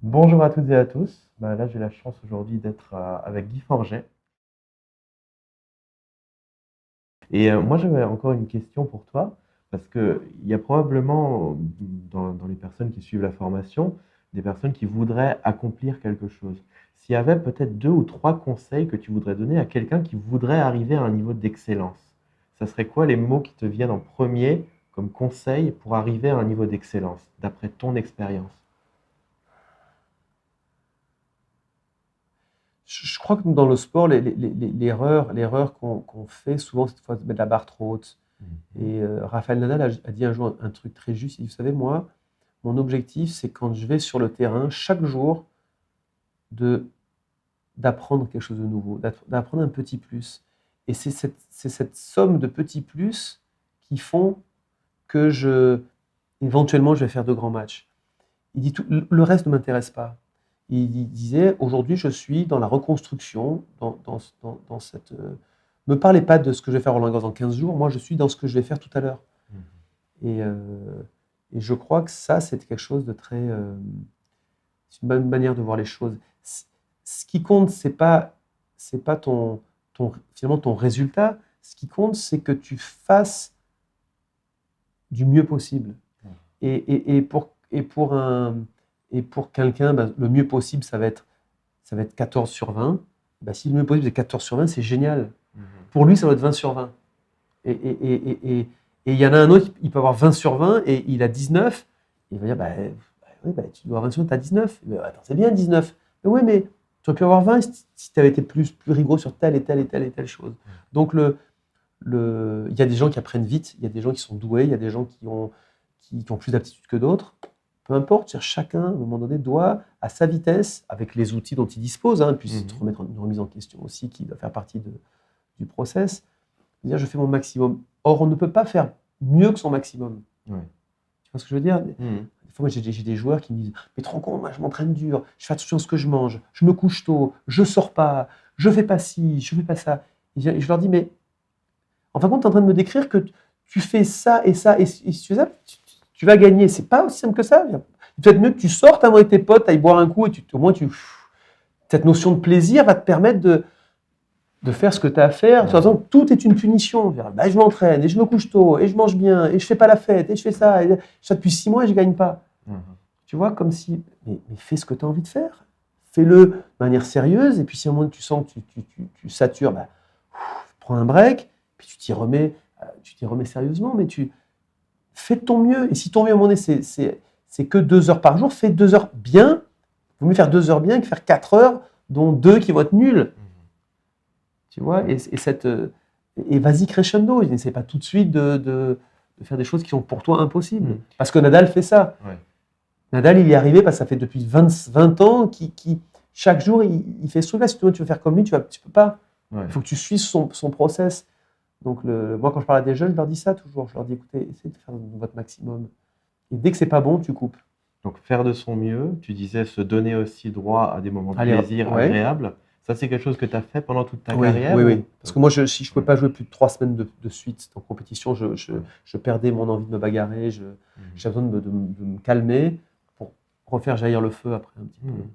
Bonjour à toutes et à tous. Là, j'ai la chance aujourd'hui d'être avec Guy Forget. Moi, j'avais encore une question pour toi, parce qu'il y a probablement dans les personnes qui suivent la formation, des personnes qui voudraient accomplir quelque chose. S'il y avait peut-être 2 ou 3 conseils que tu voudrais donner à quelqu'un qui voudrait arriver à un niveau d'excellence, ça serait quoi les mots qui te viennent en premier comme conseil pour arriver à un niveau d'excellence, d'après ton expérience? Je crois que dans le sport, l'erreur qu'on fait souvent, c'est de mettre la barre trop haute. Mhm. Et Rafael Nadal a dit un jour un truc très juste. Il dit, vous savez, moi, mon objectif, c'est quand je vais sur le terrain, chaque jour, de d'apprendre quelque chose de nouveau, d'apprendre un petit plus. Et c'est cette somme de petits plus qui font que éventuellement, je vais faire de grands matchs. Il dit le reste ne m'intéresse pas. Il disait aujourd'hui, je suis dans la reconstruction, dans cette. Me parlez pas de ce que je vais faire Roland Garros dans 15 jours, moi je suis dans ce que je vais faire tout à l'heure. Mhm. Et, et je crois que ça, c'est quelque chose de très. C'est une bonne manière de voir les choses. Ce qui compte, c'est pas finalement ton résultat. Ce qui compte, c'est que tu fasses du mieux possible. Et pour quelqu'un, le mieux possible, ça va être 14 sur 20. Si le mieux possible, c'est 14 sur 20, c'est génial. Mhm. Pour lui, ça va être 20 sur 20. Et il y en a un autre, il peut avoir 20 sur 20 et il a 19. Il va dire, oui, tu dois avoir 20 sur 20, tu as 19. Mais attends, c'est bien 19. Mais oui, mais tu aurais pu avoir 20 si tu avais été plus rigoureux sur telle et telle et telle et telle chose. Donc, il y a des gens qui apprennent vite, il y a des gens qui sont doués, il y a des gens qui ont plus d'aptitude que d'autres. Peu importe, chacun, à un moment donné, doit, à sa vitesse, avec les outils dont il dispose, puis se Mhm. remettre une remise en question aussi qui doit faire partie du process, dire je fais mon maximum. Or, on ne peut pas faire mieux que son maximum. Ouais. Tu vois ce que je veux dire? Mhm. Des fois, moi, j'ai des joueurs qui me disent mais te rends compte, moi, je m'entraîne dur, je fais attention à ce que je mange, je me couche tôt, je sors pas, je fais pas ci, je fais pas ça. Et je leur dis mais en fin de compte, tu es en train de me décrire que tu fais ça et ça, et si tu fais ça, tu vas gagner. C'est pas aussi simple que ça. Peut-être mieux que tu sortes avec tes potes, ailles boire un coup, et au moins, cette notion de plaisir va te permettre de faire ce que tu as à faire. De toute façon, tout est une punition. Je m'entraîne, et je me couche tôt, et je mange bien, et je fais pas la fête, et je fais ça, et ça depuis 6 mois, et je gagne pas. Mhm. Tu vois, comme si, mais fais ce que tu as envie de faire. Fais-le de manière sérieuse, et puis si à un moment tu sens que tu satures, prends un break, puis tu t'y remets sérieusement, mais tu fais de ton mieux. Et si ton mieux, à un moment donné, c'est que 2 heures par jour, fais 2 heures bien. Il vaut mieux faire 2 heures bien que faire 4 heures, dont 2 qui vont être nuls. Tu vois, et vas-y crescendo. N'essaie pas tout de suite de faire des choses qui sont pour toi impossibles. Mhm. Parce que Nadal fait ça. Ouais. Nadal, il y est arrivé parce que ça fait depuis 20 ans chaque jour, il fait ce truc-là. Si tu veux faire comme lui, tu peux pas. Ouais. Il faut que tu suives son process. Donc, moi, quand je parle à des jeunes, je leur dis ça toujours. Je leur dis, écoutez, essayez de faire votre maximum. Et dès que c'est pas bon, tu coupes. Donc faire de son mieux, tu disais se donner aussi droit à des moments de Allez, plaisir ouais. agréables. Ça, c'est quelque chose que tu as fait pendant toute ta Oui, carrière oui, ou... oui. Parce que moi, si je ne pouvais pas jouer plus de 3 semaines de suite en compétition, je perdais mon envie de me bagarrer. Mhm. J'avais besoin de me calmer pour refaire jaillir le feu après un petit peu. Mhm.